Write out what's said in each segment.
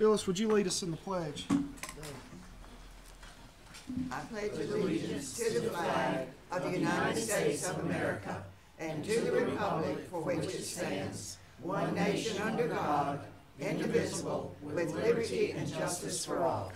Phyllis, would you lead us in the pledge? I pledge allegiance to the flag of the United States of America and to the republic for which it stands, one nation under God, indivisible, with liberty and justice for all.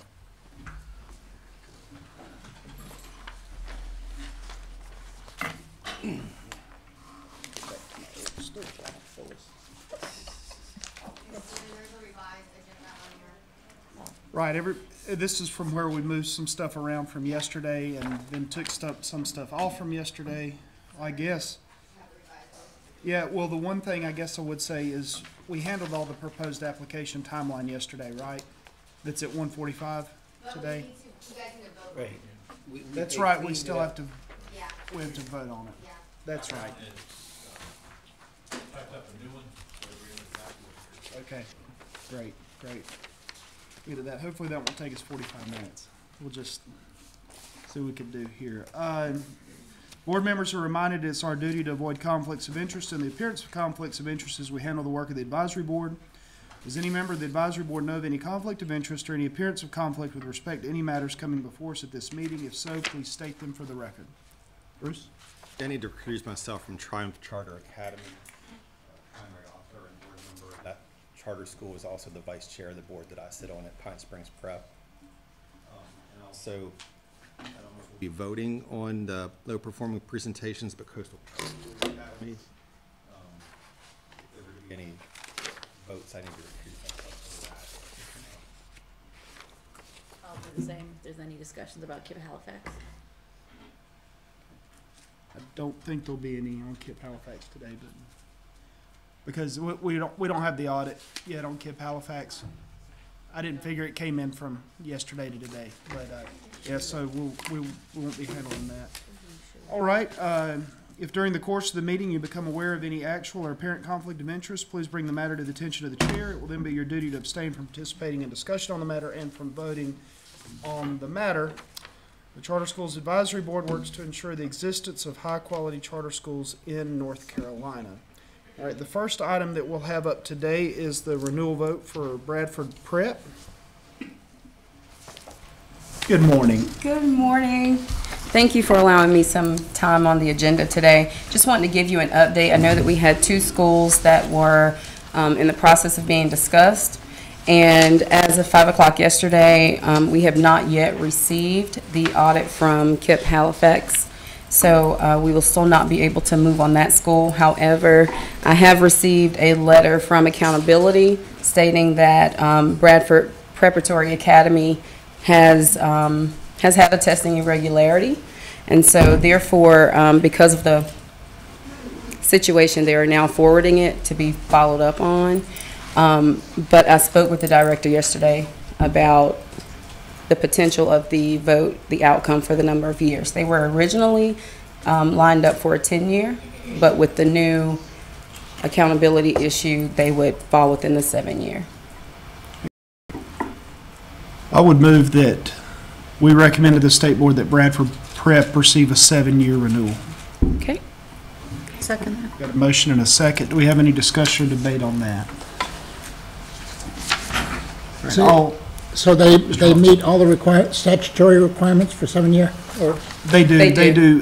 Right. This is from where we moved some stuff around from yesterday, and then took some stuff off from yesterday. I guess. Yeah. Well, the one thing I guess I would say is we handled all the proposed application timeline yesterday, right? That's at 1:45 today. Right. That's right. We still have to. Yeah. We have to vote on it. Yeah. That's right. Okay. Great. Get to that. Hopefully that won't take us 45 minutes. We'll just see what we can do here. Board members are reminded it's our duty to avoid conflicts of interest and the appearance of conflicts of interest as we handle the work of the advisory board. Does any member of the advisory board know of any conflict of interest or any appearance of conflict with respect to any matters coming before us at this meeting? If so, please state them for the record. Bruce? I need to recuse myself from Triumph Charter Academy. Primary author and board member of that charter school is also the vice chair of the board that I sit on at Pine Springs Prep. And also, I don't know if we'll be voting on the low performing presentations, but Coastal Academy. If there were to be any votes, I need to recuse myself from that. I'll do the same if there's any discussions about KIPP Halifax. I don't think there'll be any on KIPP Halifax today, but because we don't have the audit yet on KIPP Halifax. I didn't figure it came in from yesterday to today, but yeah, so we won't be handling that. All right. If during the course of the meeting you become aware of any actual or apparent conflict of interest, please bring the matter to the attention of the chair. It will then be your duty to abstain from participating in discussion on the matter and from voting on the matter. The Charter Schools Advisory Board works to ensure the existence of high-quality charter schools in North Carolina. All right, the first item that we'll have up today is the renewal vote for Bradford Prep. Good morning. Good morning. Thank you for allowing me some time on the agenda today. Just wanted to give you an update. I know that we had two schools that were in the process of being discussed. And as of 5 o'clock yesterday, we have not yet received the audit from KIPP Halifax. So we will still not be able to move on that school. However, I have received a letter from Accountability stating that Bradford Preparatory Academy has had a testing irregularity. And so therefore, because of the situation, they are now forwarding it to be followed up on. But I spoke with the director yesterday about the potential of the vote, the outcome for the number of years. They were originally lined up for a 10-year, but with the new accountability issue, they would fall within the 7-year. I would move that we recommend to the State Board that Bradford Prep receive a 7-year renewal. Okay. Second that. Got a motion and a second. Do we have any discussion or debate on that? So they meet all the statutory requirements for 7-year? Or They do.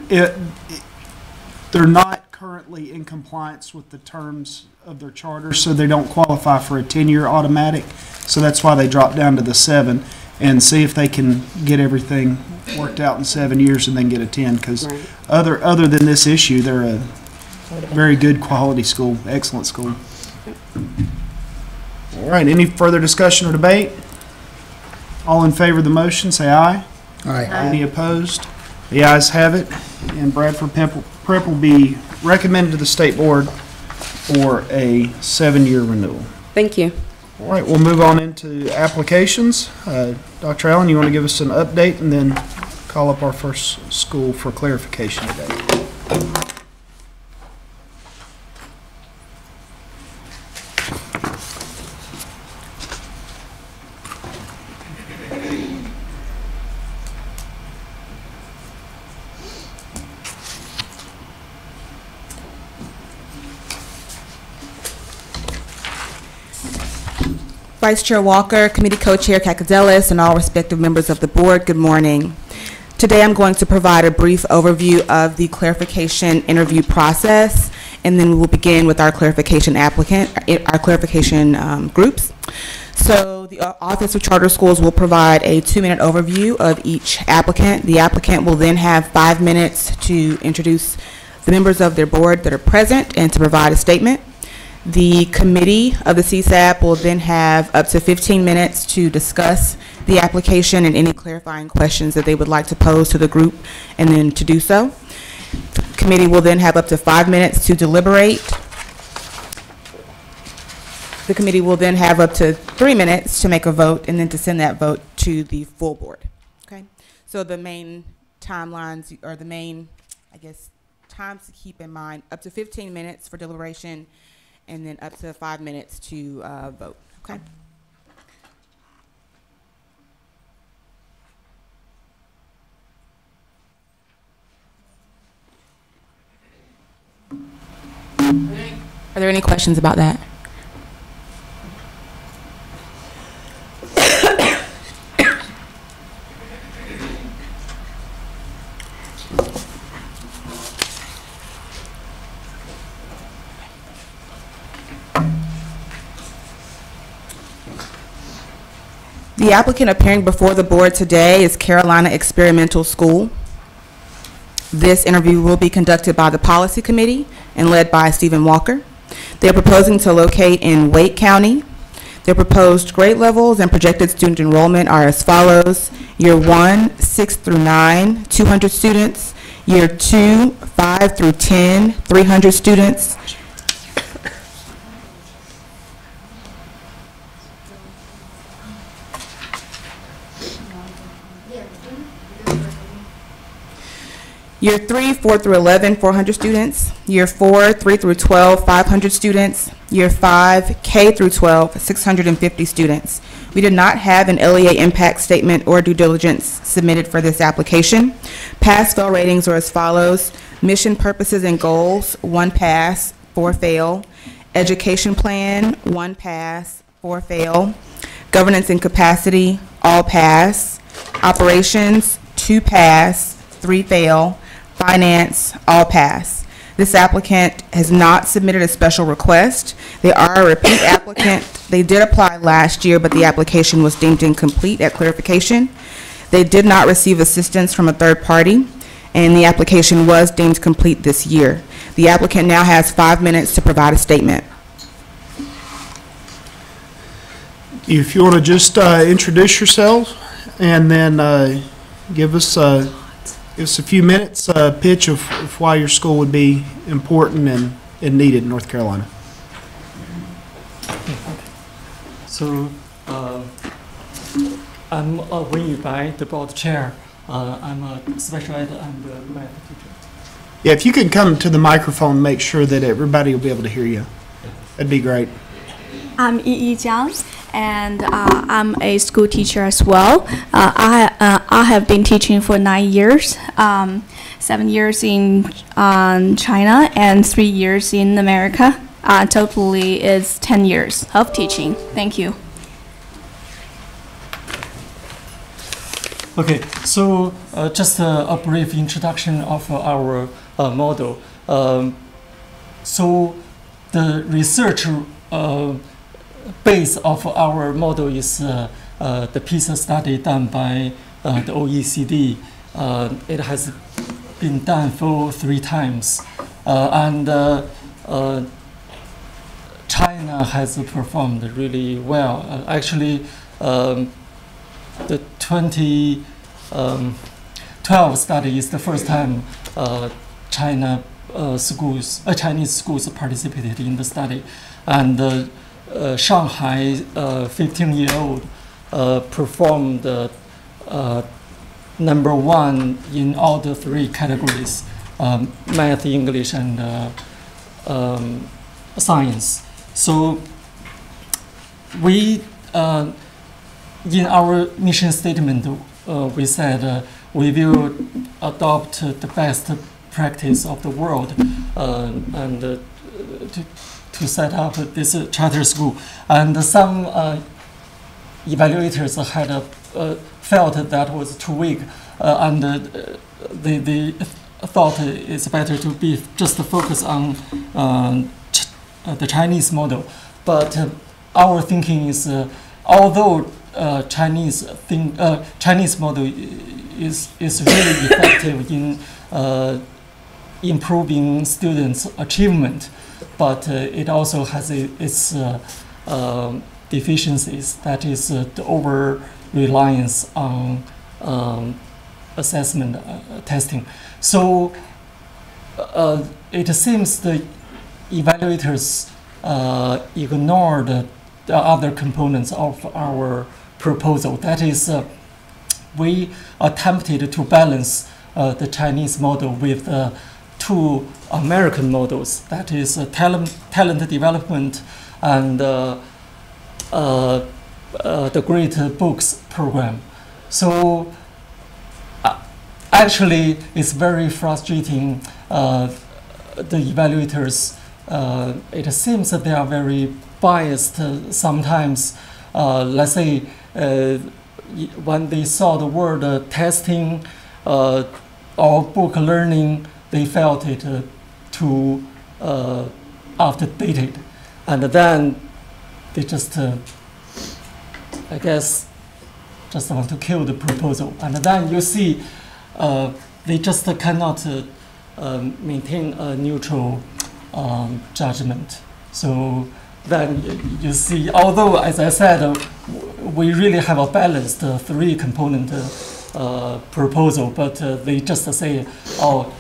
They're not currently in compliance with the terms of their charter, so they don't qualify for a 10-year automatic. So that's why they drop down to the 7 and see if they can get everything worked out in 7 years and then get a 10. Because Right. other than this issue, they're a very good quality school, excellent school. All right. Any further discussion or debate? All in favor of the motion, say aye. Aye. Any opposed? The ayes have it, and Bradford Prep will be recommended to the State Board for a 7-year renewal. Thank you. All right, we'll move on into applications. Dr. Allen, you want to give us an update and then call up our first school for clarification today? Vice Chair Walker, Committee Co-Chair Kakadelis, and all respective members of the board, good morning. Today I'm going to provide a brief overview of the clarification interview process, and then we will begin with our clarification groups. So the Office of Charter Schools will provide a 2-minute overview of each applicant. The applicant will then have 5 minutes to introduce the members of their board that are present and to provide a statement. The committee of the CSAP will then have up to 15 minutes to discuss the application and any clarifying questions that they would like to pose to the group, and then to do so. The committee will then have up to 5 minutes to deliberate. The committee will then have up to 3 minutes to make a vote and then to send that vote to the full board. Okay? So the main timelines, or the main, I guess, times to keep in mind, up to 15 minutes for deliberation, and then up to 5 minutes to vote. Okay? Are there any questions about that? The applicant appearing before the board today is Carolina Experimental School. This interview will be conducted by the Policy Committee and led by Stephen Walker. They're proposing to locate in Wake County. Their proposed grade levels and projected student enrollment are as follows. Year 1, 6 through 9, 200 students. Year 2, 5 through 10, 300 students. Year 3, 4 through 11, 400 students. Year 4, 3 through 12, 500 students. Year 5, K through 12, 650 students. We did not have an LEA impact statement or due diligence submitted for this application. Pass-fail ratings are as follows. Mission, purposes, and goals, 1 pass, 4 fail. Education plan, 1 pass, 4 fail. Governance and capacity, all pass. Operations, 2 pass, 3 fail. Finance, all pass. This applicant has not submitted a special request. They are a repeat applicant. They did apply last year, but the application was deemed incomplete at clarification. They did not receive assistance from a third party, and the application was deemed complete this year. The applicant now has 5 minutes to provide a statement. If you want to just introduce yourselves and then give us a few minutes pitch of why your school would be important and needed in North Carolina. So I'm Wei Yubai, the board chair. I'm a special ed and math teacher. Yeah, if you could come to the microphone, make sure that everybody will be able to hear you. That'd be great. I'm Yi Jiang, and I'm a school teacher as well. I have been teaching for 9 years, 7 years in China and 3 years in America. Totally is 10 years of teaching. Thank you. Okay, so just a brief introduction of our model. So the research base of our model is the PISA study done by the OECD. It has been done for 3 times, and China has performed really well. Actually, the 2012 study is the first time Chinese schools participated in the study, and Shanghai 15-year-old performed number 1 in all the 3 categories: math, English, and science. So we, in our mission statement, we said we will adopt the best practice of the world and to set up this charter school. And some evaluators had felt that was too weak, and they thought it's better to be just focus on the Chinese model. But our thinking is, although Chinese model is really effective in improving students' achievement, but it also has its deficiencies. That is the over reliance on assessment testing. So it seems the evaluators ignored the other components of our proposal. That is, we attempted to balance the Chinese model with two American models. That is talent development and the Great Books program. So actually, it's very frustrating. The evaluators, it seems that they are very biased sometimes. Let's say when they saw the word testing or book learning, they felt it too outdated, and then they just, I guess, just want to kill the proposal. And then you see, they just cannot maintain a neutral judgment. So then you see, although, as I said, we really have a balanced three-component proposal, but they just say, oh,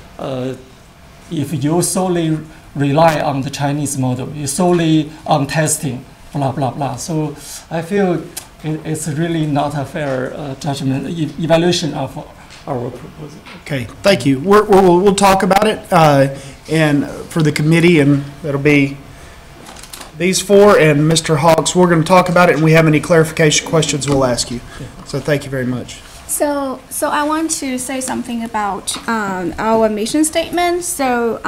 if you solely rely on the Chinese model, you solely on testing, blah, blah, blah. So I feel it's really not a fair judgment, evaluation of our proposal. Okay, thank you. We'll talk about it, and for the committee, and that'll be these four and Mr. Hawks. We're going to talk about it, and we have any clarification questions, we'll ask you. So thank you very much. So I want to say something about our mission statement. So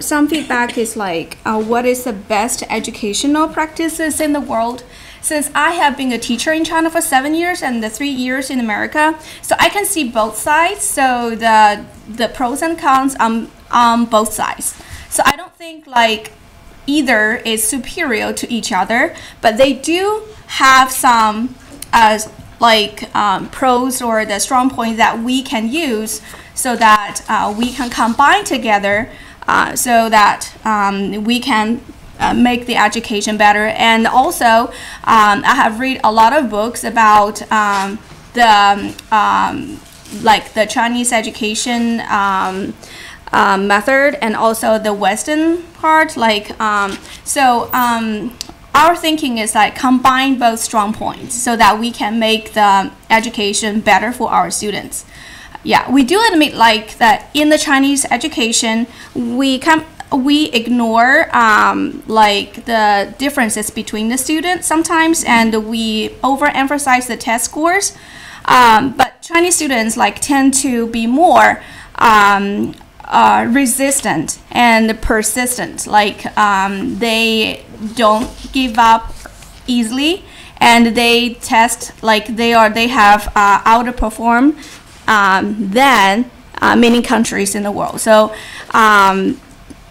some feedback is like, what is the best educational practices in the world? Since I have been a teacher in China for 7 years and the 3 years in America, so I can see both sides. So the pros and cons on both sides. So I don't think like either is superior to each other, but they do have some pros or the strong points that we can use so that we can combine together so that we can make the education better. And also, I have read a lot of books about the Chinese education method and also the Western part. Our thinking is like combine both strong points so that we can make the education better for our students. Yeah, we do admit like that in the Chinese education, we ignore like the differences between the students sometimes, and we overemphasize the test scores. But Chinese students like tend to be more resistant and persistent. Like they don't give up easily, and they test like they have outperformed than many countries in the world. So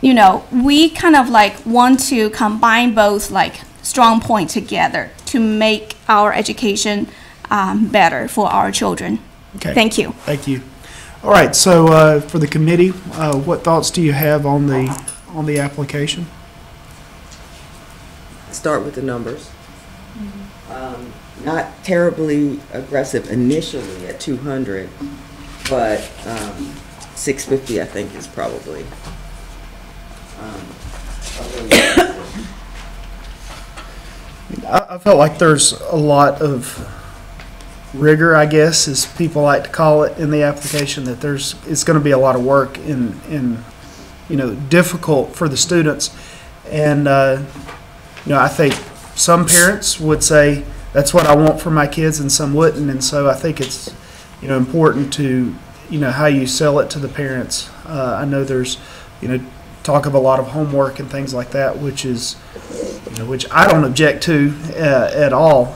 you know, we kind of like want to combine both like strong points together to make our education better for our children. Okay. Thank you. Thank you. All right. So for the committee, what thoughts do you have on the application? Start with the numbers. Not terribly aggressive initially at 200, but 650 I think is probably. I felt like there's a lot of rigor, I guess, as people like to call it, in the application. That it's going to be a lot of work and you know, difficult for the students, and you know, I think some parents would say that's what I want for my kids, and some wouldn't. And so I think it's, you know, important to, you know, how you sell it to the parents. I know there's, you know, talk of a lot of homework and things like that, which is, which I don't object to at all.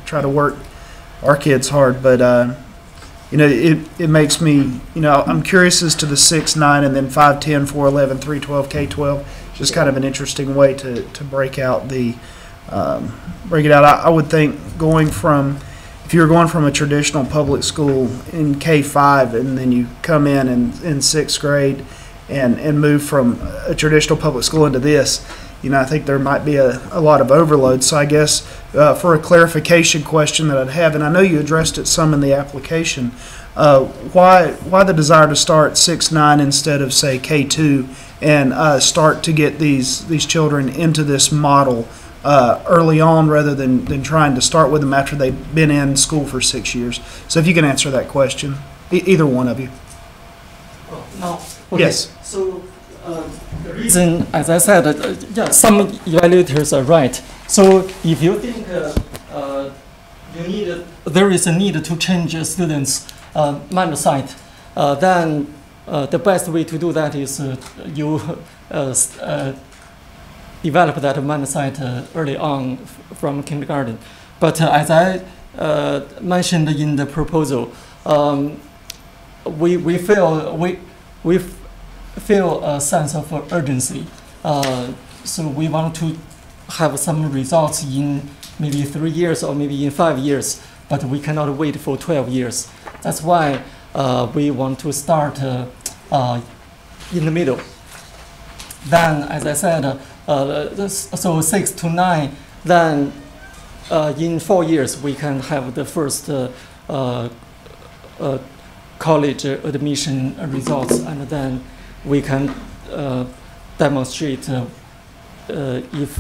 Try to work our kids hard, but it makes me, I'm curious as to the 6, 9, and then 5, 10, 4, 11, 3, 12, K 12. Just kind of an interesting way to break out break it out. I would think if you're going from a traditional public school in K-5 and then you come in 6th grade and move from a traditional public school into this, I think there might be a lot of overload. So I guess for a clarification question that I'd have, and I know you addressed it some in the application, why the desire to start 6, 9 instead of, say, K2 and start to get these children into this model early on rather than trying to start with them after they've been in school for 6 years? So if you can answer that question, either one of you. No. Okay. Yes. So the reason, as I said, some evaluators are right. So if you think there is a need to change a student's mindset, then the best way to do that is you develop that mindset early on from kindergarten. But as I mentioned in the proposal, we feel a sense of urgency. So we want to have some results in maybe 3 years or maybe in 5 years, but we cannot wait for 12 years. That's why we want to start in the middle. Then, as I said, so 6 to 9, then in 4 years we can have the first college admission results, and then we can demonstrate if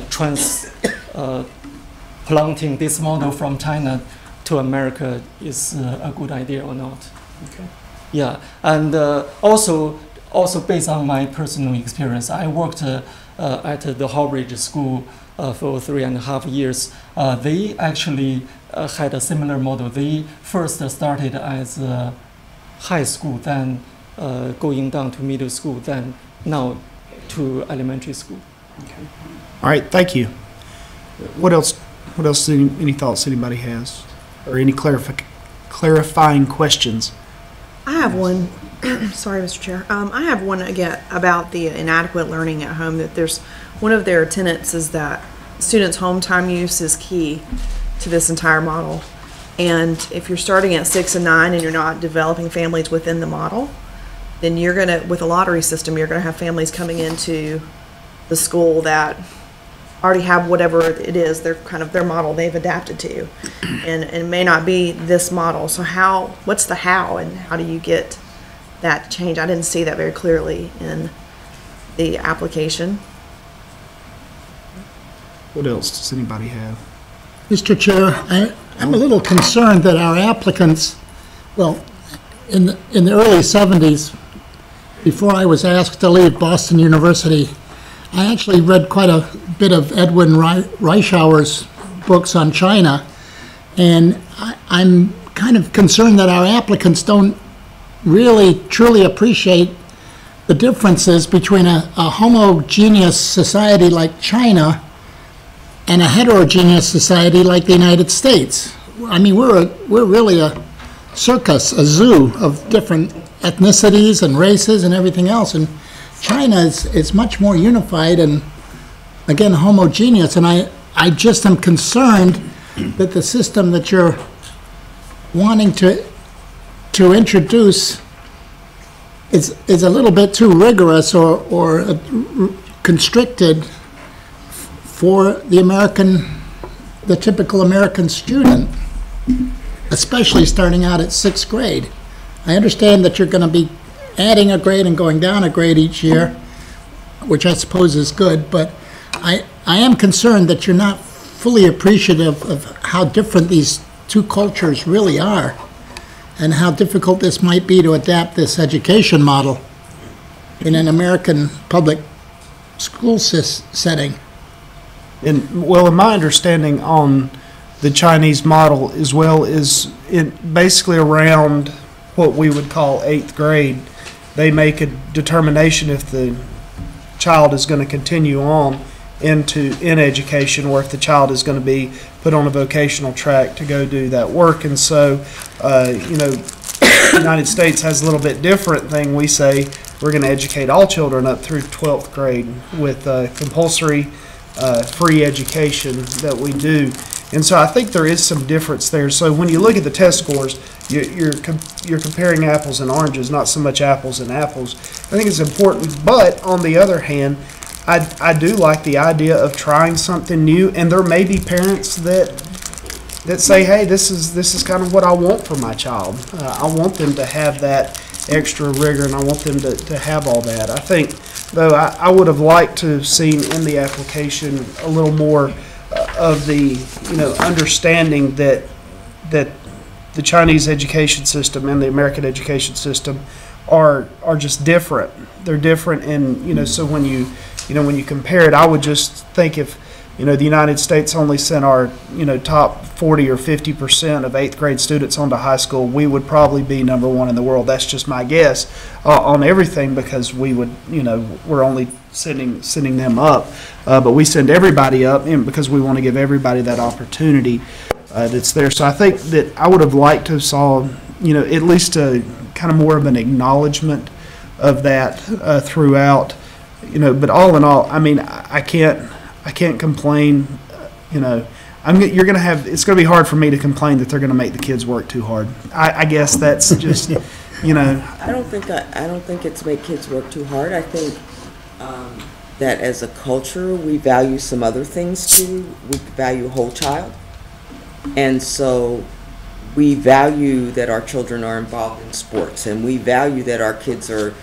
transplanting this model from China to America is a good idea or not. Okay. Yeah, and also based on my personal experience, I worked at the Hallbridge School for 3.5 years. They actually had a similar model. They first started as a high school, then going down to middle school, then now to elementary school. Okay. All right, thank you. What else? Any thoughts anybody has, or any clarifying questions? I have one. Sorry, Mr. Chair. I have one again about the inadequate learning at home. That there's one of their tenets is that students' home time use is key to this entire model. And if you're starting at 6 and 9 and you're not developing families within the model, then you're gonna, with a lottery system, you're gonna have families coming into the school that already have whatever it is, their model they've adapted to, and it may not be this model. So what's the how, and how do you get that change? I didn't see that very clearly in the application. What else does anybody have? Mr. Chair, I'm a little concerned that our applicants, well, in the early 70s, before I was asked to leave Boston University, I actually read quite a bit of Edwin Reischauer's books on China, and I'm kind of concerned that our applicants don't really truly appreciate the differences between a homogeneous society like China and a heterogeneous society like the United States. I mean, we're really a circus, a zoo of different ethnicities and races and everything else, and China is much more unified and, again, homogeneous. And I just am concerned that the system that you're wanting to introduce is a little bit too rigorous or constricted for the typical American student, especially starting out at 6th grade. I understand that you're going to be adding a grade and going down a grade each year, which I suppose is good, but I am concerned that you're not fully appreciative of how different these two cultures really are and how difficult this might be to adapt this education model in an American public school setting. And well, in my understanding on the Chinese model as well is basically around what we would call 8th grade. They make a determination if the child is going to continue on in education, or if the child is going to be put on a vocational track to go do that work. And so, the United States has a little bit different thing. We say we're going to educate all children up through 12th grade with compulsory free education that we do. And so I think there is some difference there. So when you look at the test scores, you're comparing apples and oranges, not so much apples and apples. I think it's important. But on the other hand, I do like the idea of trying something new, and there may be parents that say, hey, this is kind of what I want for my child. I want them to have that extra rigor, and I want them to have all that. I think, though, I would have liked to have seen in the application a little more of the understanding that the Chinese education system and the American education system are just different. They're different, and so when you compare it, I would just think if the United States only sent our top 40 or 50% of 8th grade students onto high school, we would probably be number one in the world. That's just my guess on everything, because we would we're only sending them up, but we send everybody up because we want to give everybody that opportunity that's there. So I think that I would have liked to have saw at least a kind of more of an acknowledgement of that throughout. But all in all, I mean, I can't complain. You're gonna have. It's gonna be hard for me to complain that they're gonna make the kids work too hard. I guess that's just, I don't think it's make kids work too hard. I think that as a culture, we value some other things too. We value whole child, and so we value that our children are involved in sports, and we value that our kids are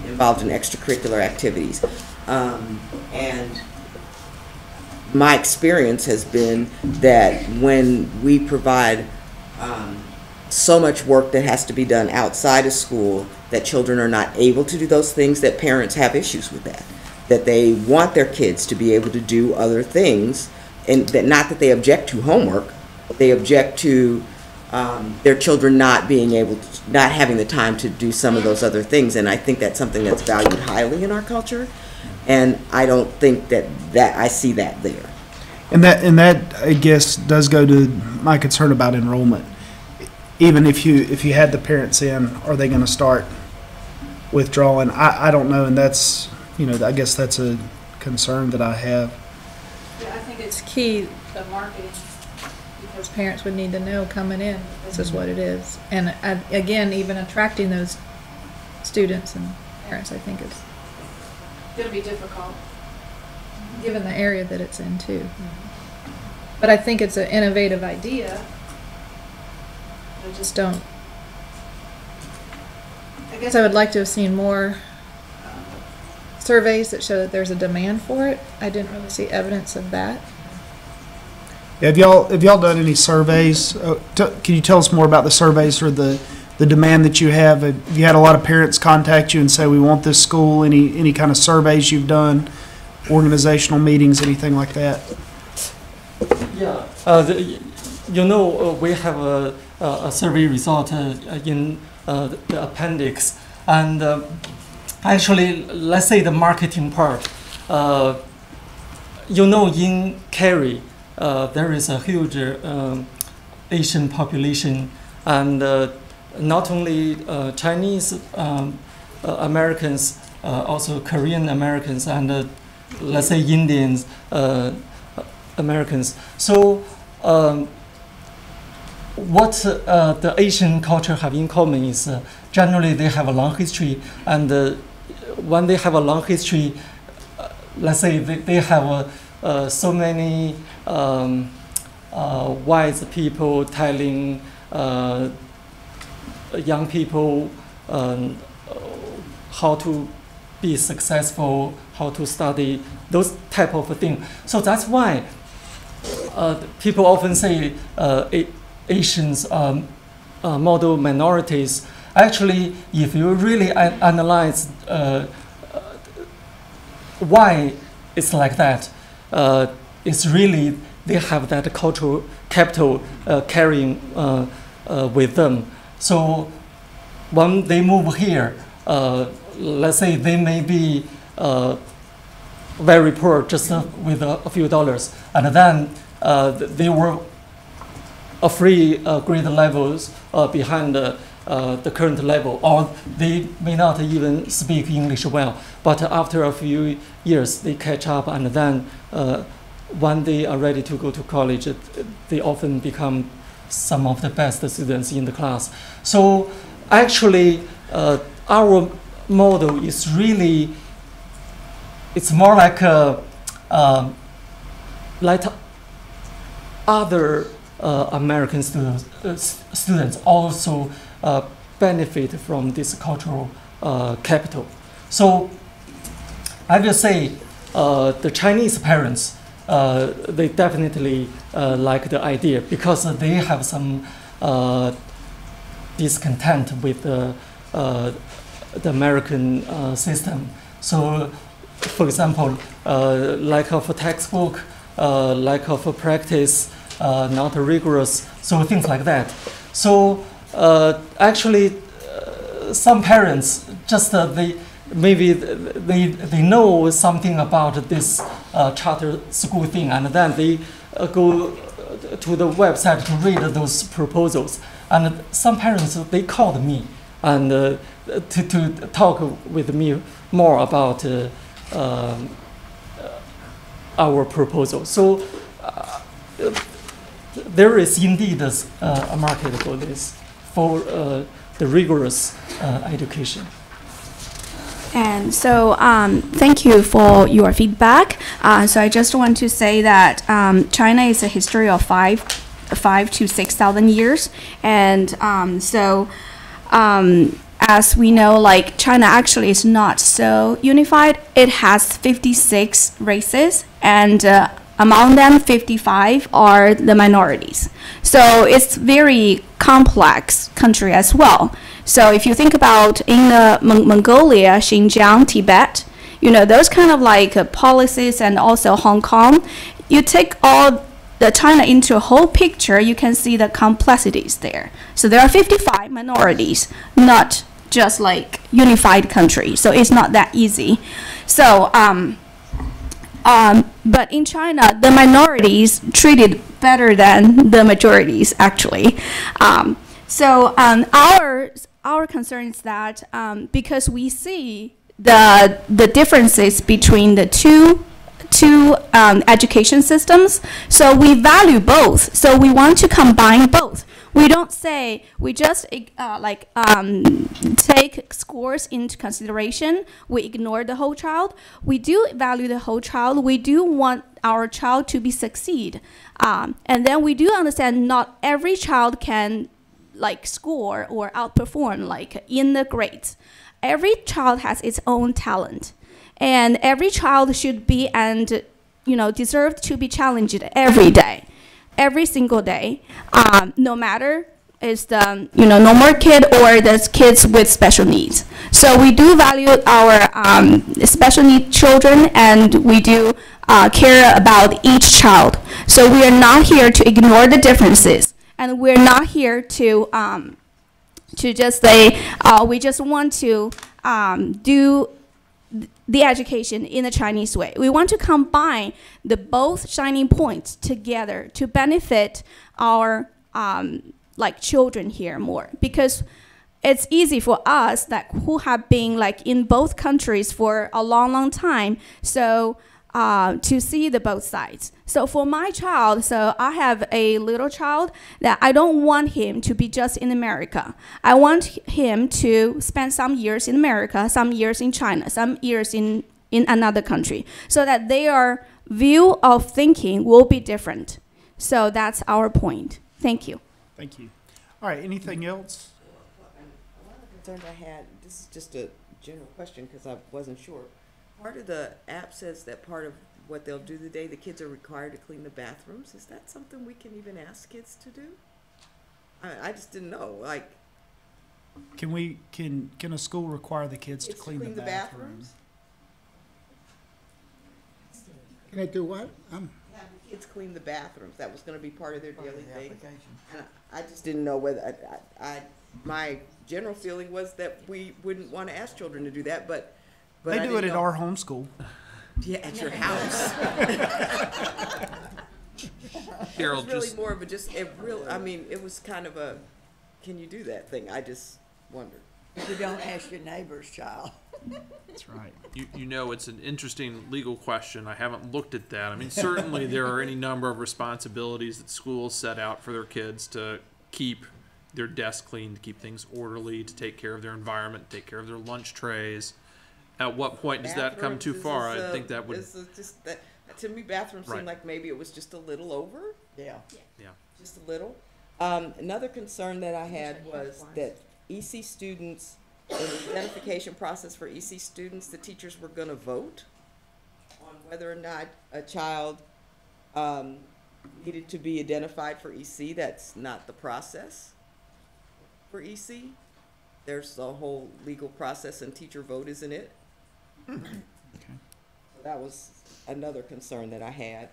involved in extracurricular activities. And my experience has been that when we provide so much work that has to be done outside of school, that children are not able to do those things, that parents have issues with that they want their kids to be able to do other things, and that not that they object to homework, they object to their children not being able to, not having the time to do some of those other things. And I think that's something that's valued highly in our culture, and I don't think that I see that there. And that I guess does go to my concern about enrollment. Even if you had the parents in, are they going to start withdrawing? I don't know, and that's I guess that's a concern that I have. Yeah, I think it's key, the marketing, because parents would need to know coming in, this is what it is. And again, even attracting those students and parents, I think is going to be difficult, given the area that it's in too. But I think it's an innovative idea. I just don't. I guess I would like to have seen more surveys that show that there's a demand for it. I didn't really see evidence of that. Have y'all done any surveys? Can you tell us more about the surveys or the demand that you have? Have you had a lot of parents contact you and say, we want this school? Any kind of surveys you've done, organizational meetings, anything like that? Yeah, we have a survey result in the appendix, and actually, let's say the marketing part. In Cary, there is a huge Asian population, and not only Chinese Americans, also Korean Americans, and let's say Indians Americans. So what the Asian culture have in common is generally they have a long history, and when they have a long history, let's say they have so many wise people telling young people how to be successful, how to study, those type of things. So that's why people often say Asians are model minorities. Actually, if you really analyze why it's like that, it's really they have that cultural capital carrying with them. So when they move here, let's say they may be very poor, just with a few dollars, and then they were a free grade levels behind the current level, or they may not even speak English well. But after a few years, they catch up, and then when they are ready to go to college, they often become some of the best students in the class. So actually, our model is really, it's more like other American students also benefit from this cultural capital. So I will say the Chinese parents, they definitely like the idea because they have some discontent with the American system. So, for example, lack of a textbook, lack of a practice, not rigorous, so things like that. So actually, some parents just they know something about this charter school thing, and then they go to the website to read those proposals. And some parents, they called me and to talk with me more about our proposal. So there is indeed a market for this, for the rigorous education. And so thank you for your feedback. So I just want to say that China is a history of 5 to 6,000 years. And as we know, like China actually is not so unified. It has 56 races, and among them 55 are the minorities. So it's very complex country as well. So if you think about in Mongolia, Xinjiang, Tibet, those kind of like policies, and also Hong Kong, you take all the China into a whole picture, you can see the complexities there. So there are 55 minorities, not just like unified country. So it's not that easy. So, but in China, the minorities treated better than the majorities actually. So our concern is that because we see the differences between the two education systems, so we value both. So we want to combine both. We don't say we just take scores into consideration. We ignore the whole child. We do value the whole child. We do want our child to be succeed, and then we do understand not every child can like score or outperform like in the grades. Every child has its own talent, and every child should be and deserve to be challenged every day, every single day, no matter is the normal kid or the kids with special needs. So we do value our special need children, and we do care about each child. So we are not here to ignore the differences, and we're not here to just say we just want to do the education in the Chinese way. We want to combine the both shining points together to benefit our like children here more, because it's easy for us that who have been like in both countries for a long time, so to see the both sides. So for my child, so I have a little child that I don't want him to be just in America. I want him to spend some years in America, some years in China, some years in another country, so that their view of thinking will be different. So that's our point. Thank you. Thank you. All right, anything else? One of the concerns I had, this is just a general question because I wasn't sure. Part of the app says that part of what they'll do today, the kids are required to clean the bathrooms. Is that something we can even ask kids to do? I just didn't know. Like, Can a school require the kids to clean the bathrooms? Can I do what? Have the kids clean the bathrooms. That was going to be part of their daily thing. And I just didn't know whether my general feeling was that we wouldn't want to ask children to do that, but They do it at our home school. Yeah, at your house. Carol, It was really just more of a just, it real, I mean, it was kind of a, can you do that thing? I just wondered. You don't ask your neighbor's child. That's right. you know, it's an interesting legal question. I haven't looked at that. I mean, certainly there are any number of responsibilities that schools set out for their kids to keep their desk clean, to keep things orderly, to take care of their environment, take care of their lunch trays. At what point does that come too far? I think that would. This is just that, to me, bathrooms Right. seemed like maybe it was just a little over. Yeah. Yeah. Just a little. Another concern that I had was that EC students, in the identification process for EC students, the teachers were gonna vote on whether or not a child, needed to be identified for EC. That's not the process for EC. There's a whole legal process and teacher vote, isn't it? Okay. That was another concern that I had.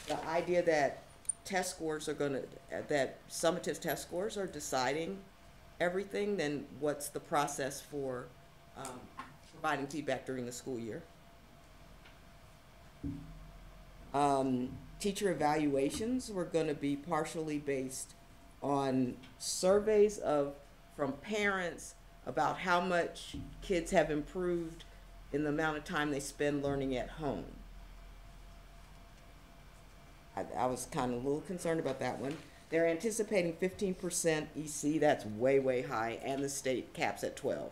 The idea that test scores are gonna, that summative test scores are deciding everything, then what's the process for providing feedback during the school year? Teacher evaluations were gonna be partially based on surveys from parents about how much kids have improved in the amount of time they spend learning at home. I was kind of a little concerned about that one. They're anticipating 15% EC, that's way, way high, and the state caps at 12.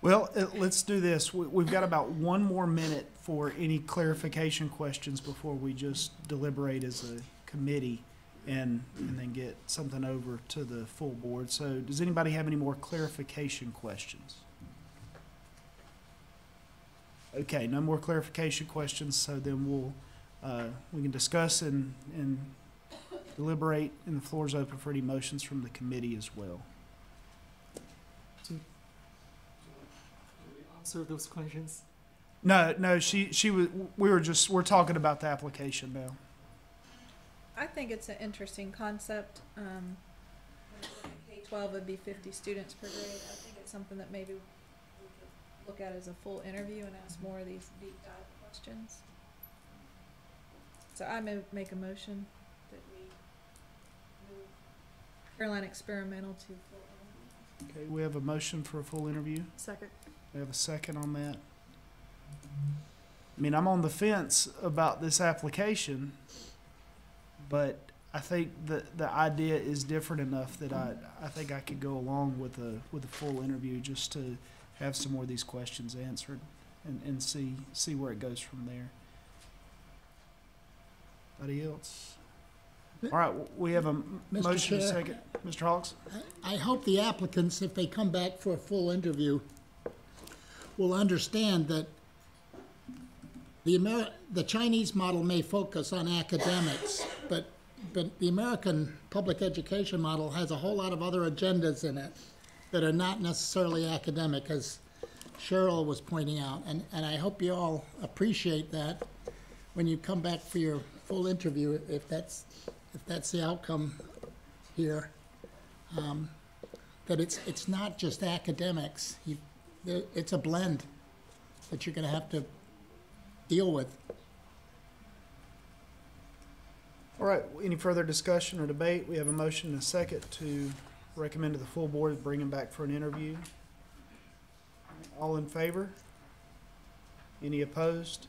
Well, let's do this. We've got about 1 more minute for any clarification questions before we just deliberate as a committee and then get something over to the full board. So does anybody have any more clarification questions? Okay, no more clarification questions, so then we can discuss and deliberate, and the floor is open for any motions from the committee as well. Answer those questions. No, she was, we're talking about the application now. I think it's an interesting concept. K-12 would be 50 students per grade. I think it's something that maybe we could look at as a full interview and ask more of these deep dive questions. So I make a motion that we move Carolina Experimental to full interview. Okay, we have a motion for a full interview. Second. We have a second on that. I mean, I'm on the fence about this application, but I think the idea is different enough that I think I could go along with a full interview just to have some more of these questions answered and see where it goes from there. Anybody else? All right, we have a Mr. motion and a Chair. second. Mr. Hawks? I hope the applicants, if they come back for a full interview, will understand that the Chinese model may focus on academics, but the American public education model has a whole lot of other agendas in it that are not necessarily academic, as Cheryl was pointing out. And I hope you all appreciate that when you come back for your full interview, if that's the outcome here, that it's not just academics. It's a blend that you're going to have to deal with. All right, any further discussion or debate? We have a motion and a second to recommend to the full board to bring him back for an interview. All in favor? Any opposed?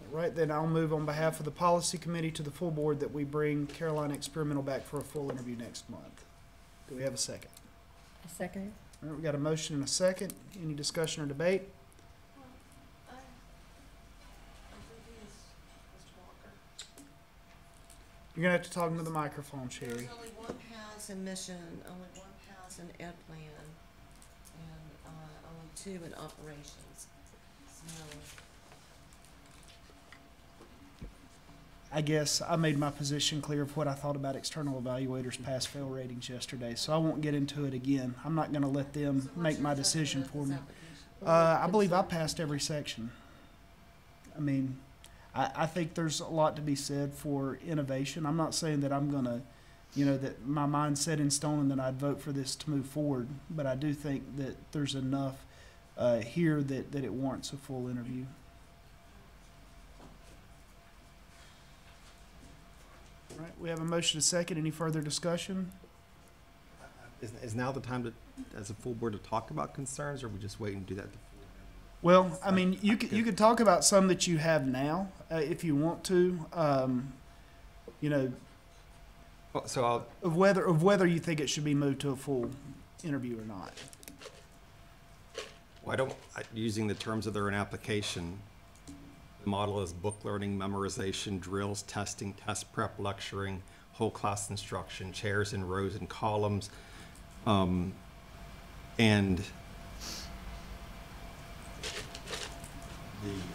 All right, then I'll move on behalf of the policy committee to the full board that we bring Carolina Experimental back for a full interview next month. Do we have a second? A second. All right, we got a motion and a second. Any discussion or debate? You're gonna have to talk into the microphone, Sherry. There's only one pass in mission, only one pass in ed plan, and only 2 in operations. So, I guess I made my position clear of what I thought about external evaluators' pass-fail ratings yesterday, so I won't get into it again. I'm not gonna let them make my decision for me. I believe I passed every section. I mean, I think there's a lot to be said for innovation. I'm not saying that I'm gonna that my mind's set in stone and that I'd vote for this to move forward. But I do think that there's enough here that it warrants a full interview. All right, we have a motion to second. Any further discussion? Is now the time to, as a full board, to talk about concerns, or are we just waiting to do that? Well, I mean, you could talk about some that you have now, if you want to. So I'll, of whether you think it should be moved to a full interview or not. well, using the terms of their own application, the model is book learning, memorization, drills, testing, test prep, lecturing, whole class instruction, chairs in rows and columns, and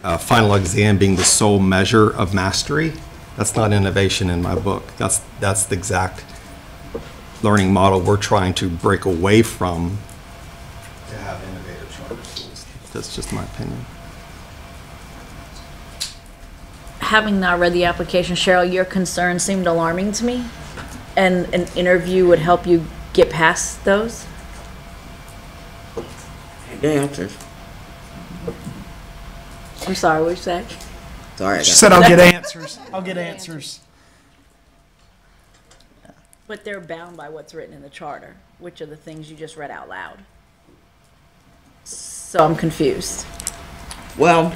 the final exam being the sole measure of mastery. That's not innovation in my book. That's the exact learning model we're trying to break away from to have innovative charter schools. That's just my opinion. Having not read the application, Cheryl, your concerns seemed alarming to me, and an interview would help you get past those. The answers. I'm sorry, what did you say? Sorry. She said, "I'll get answers. I'll get answers." But they're bound by what's written in the charter, which are the things you just read out loud. So I'm confused. Well,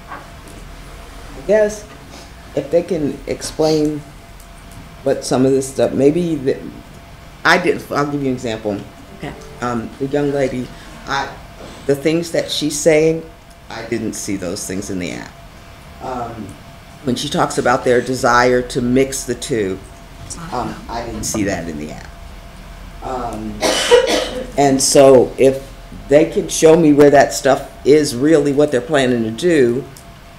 I guess if they can explain what some of this stuff, maybe I'll give you an example. Okay. The young lady, the things that she's saying, I didn't see those things in the app. When she talks about their desire to mix the two, I didn't see that in the app. And so if they can show me where that stuff is really what they're planning to do,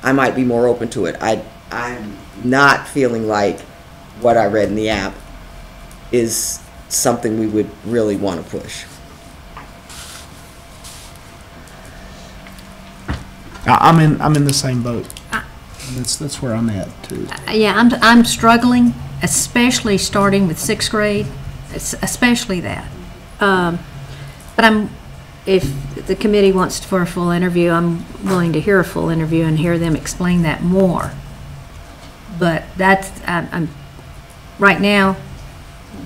I might be more open to it. I'm not feeling like what I read in the app is something we would really want to push. I'm in the same boat. That's where I'm at too. Yeah, I'm struggling, especially starting with 6th grade, especially that. But if the committee wants for a full interview, I'm willing to hear a full interview and hear them explain that more. But that's right now.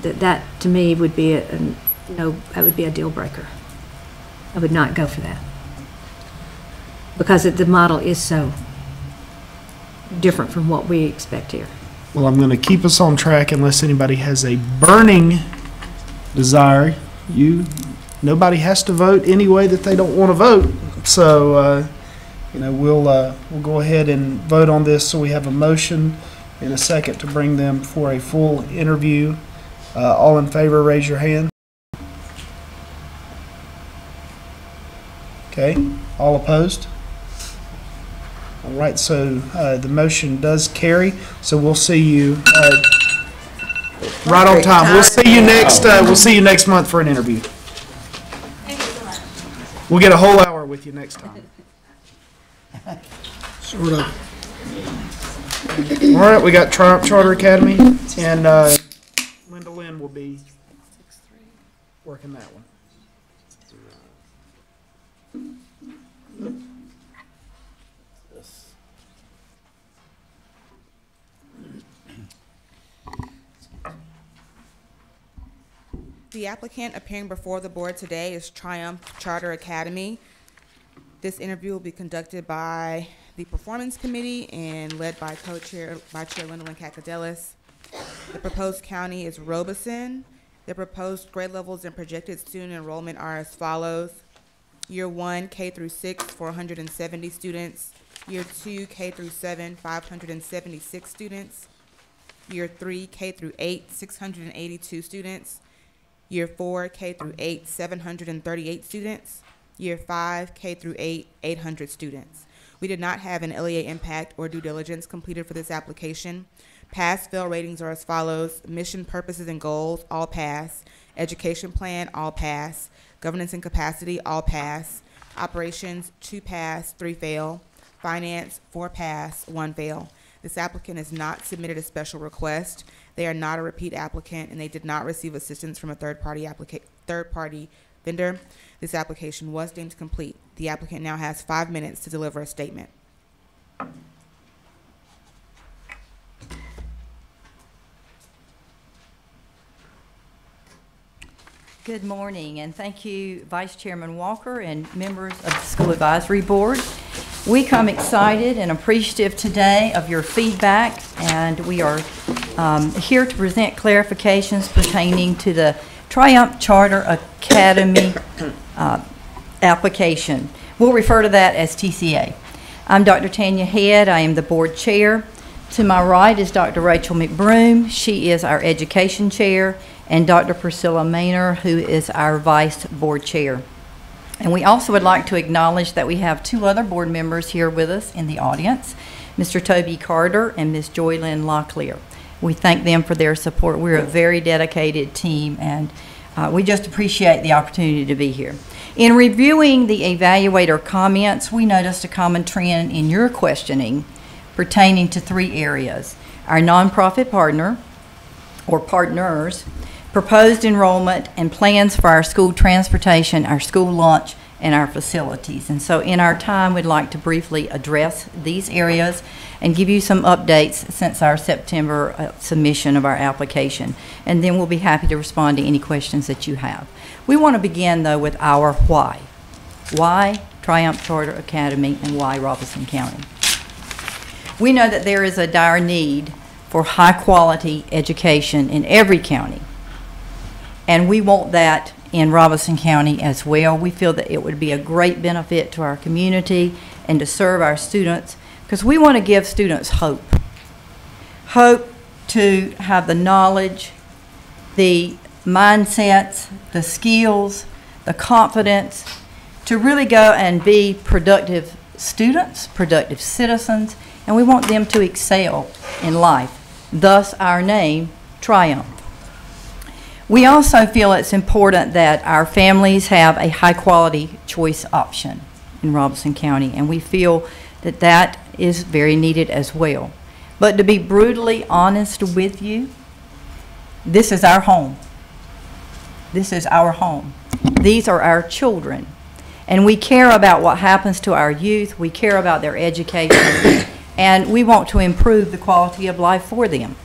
That to me would be that would be a deal breaker. I would not go for that because the model is so different from what we expect here. Well, I'm going to keep us on track unless anybody has a burning desire. Nobody has to vote any way that they don't want to vote. So, we'll go ahead and vote on this. So we have a motion and a second to bring them for a full interview. All in favor, raise your hand. Okay. All opposed? All right, so the motion does carry. So we'll see you right on time. We'll see you next. We'll see you next month for an interview. We'll get a whole hour with you next time. Sort of. All right, we got Triumph Charter Academy, and Linda Lynn will be working that one. The applicant appearing before the board today is Triumph Charter Academy. This interview will be conducted by the Performance Committee and led by Chair Lindalyn Kakadelis. The proposed county is Robeson. The proposed grade levels and projected student enrollment are as follows. Year 1, K through 6, 470 students. Year 2, K through 7, 576 students. Year 3, K through 8, 682 students. Year 4, K through 8, 738 students. Year 5, K through 8, 800 students. We did not have an LEA impact or due diligence completed for this application. Pass-fail ratings are as follows. Mission, purposes, and goals, all pass. Education plan, all pass. Governance and capacity, all pass. Operations, 2 pass, 3 fail. Finance, 4 pass, 1 fail. This applicant has not submitted a special request. They are not a repeat applicant, and they did not receive assistance from a third-party vendor. This application was deemed complete. The applicant now has 5 minutes to deliver a statement. Good morning, and thank you, Vice Chairman Walker and members of the School Advisory Board. We come excited and appreciative today of your feedback, and we are here to present clarifications pertaining to the Triumph Charter Academy application. We'll refer to that as TCA. I'm Dr. Tanya Head. I am the board chair. To my right is Dr. Rachel McBroom. She is our education chair, and Dr. Priscilla Maynor, who is our vice board chair. And we also would like to acknowledge that we have 2 other board members here with us in the audience, Mr. Toby Carter and Ms. Joylyn Locklear. We thank them for their support. We're a very dedicated team, and we just appreciate the opportunity to be here. In reviewing the evaluator comments, we noticed a common trend in your questioning pertaining to 3 areas: our nonprofit partner or partners, proposed enrollment, and plans for our school transportation, our school lunch, and our facilities. And so in our time, we'd like to briefly address these areas and give you some updates since our September submission of our application. And then we'll be happy to respond to any questions that you have. We want to begin, though, with our why. Why Triumph Charter Academy and why Robeson County? We know that there is a dire need for high-quality education in every county. And we want that in Robeson County as well. We feel that it would be a great benefit to our community and to serve our students, because we want to give students hope. Hope to have the knowledge, the mindsets, the skills, the confidence to really go and be productive students, productive citizens, and we want them to excel in life. Thus our name, Triumph. We also feel it's important that our families have a high-quality choice option in Robeson County, and we feel that that is very needed as well. But to be brutally honest with you, this is our home. This is our home. These are our children, and we care about what happens to our youth. We care about their education, and we want to improve the quality of life for them.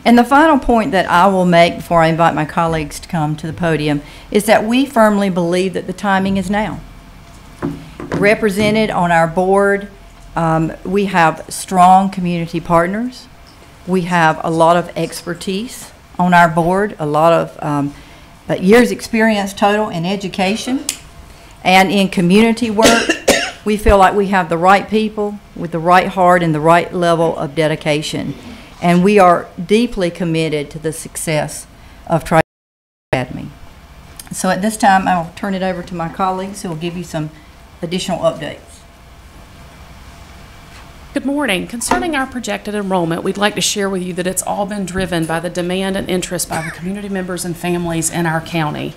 And the final point that I will make before I invite my colleagues to come to the podium is that we firmly believe that the timing is now. Represented on our board, we have strong community partners. We have a lot of expertise on our board, a lot of years experience total in education and in community work. We feel like we have the right people with the right heart and the right level of dedication. And we are deeply committed to the success of Triumph Academy. So at this time, I'll turn it over to my colleagues who will give you some additional updates. Good morning. Concerning our projected enrollment, we'd like to share with you that it's all been driven by the demand and interest by the community members and families in our county.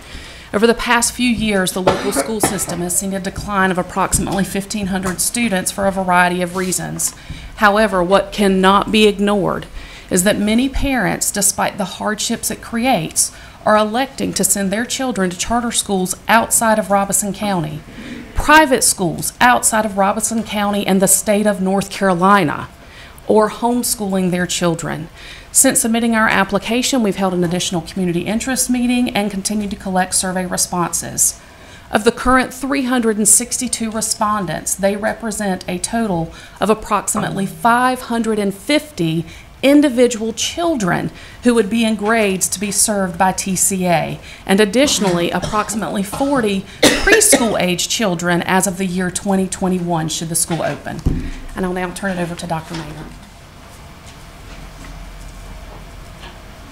Over the past few years, the local school system has seen a decline of approximately 1,500 students for a variety of reasons. However, what cannot be ignored is that many parents, despite the hardships it creates, are electing to send their children to charter schools outside of Robeson County, private schools outside of Robeson County and the state of North Carolina, or homeschooling their children. Since submitting our application, we've held an additional community interest meeting and continued to collect survey responses. Of the current 362 respondents, they represent a total of approximately 550 individual children who would be in grades to be served by TCA, and additionally approximately 40 preschool-age children as of the year 2021 should the school open. And I'll now turn it over to Dr. Maynor.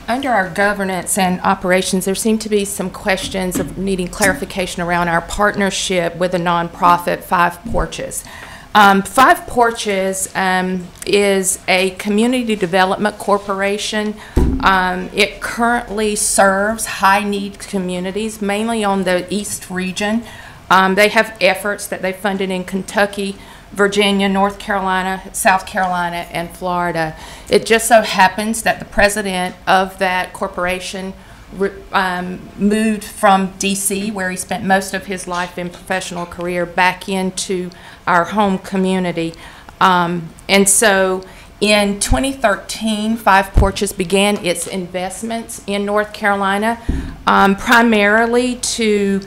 Under our governance and operations, there seem to be some questions of needing clarification around our partnership with the nonprofit Five Porches. Five Porches is a community development corporation. It currently serves high-need communities, mainly on the East region. They have efforts that they funded in Kentucky, Virginia, North Carolina, South Carolina, and Florida. It just so happens that the president of that corporation moved from DC, where he spent most of his life and professional career, back into our home community. And so in 2013, Five Porches began its investments in North Carolina, primarily to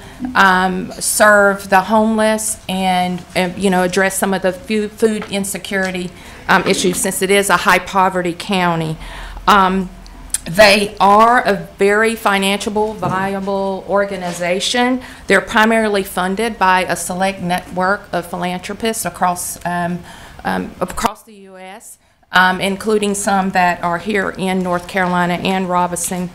serve the homeless and address some of the food insecurity issues, since it is a high poverty county. They are a very financially viable organization. They're primarily funded by a select network of philanthropists across the U.S., including some that are here in North Carolina and Robeson